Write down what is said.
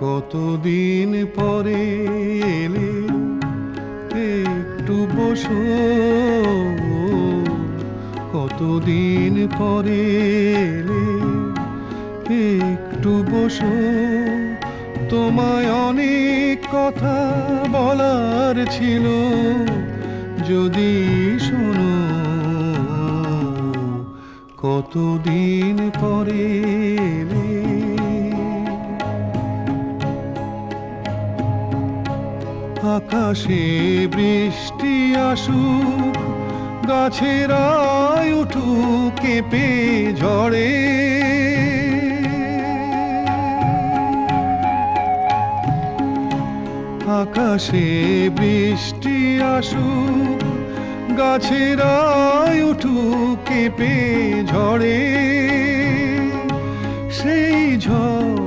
কতদিন পরে এলে একটু বসো, কতদিন পরে এলে একটু বসো, তোমায় অনেক কথা বলার ছিল, যদি শোনো কতদিন পরে এলে। আকাশে বৃষ্টি আসুক, গাছেরাই উঠুক কেঁপে ঝড়ে, আকাশে বৃষ্টি আসুক, গাছেরাই উঠুক কেঁপে ঝড়ে, সেই ঝড়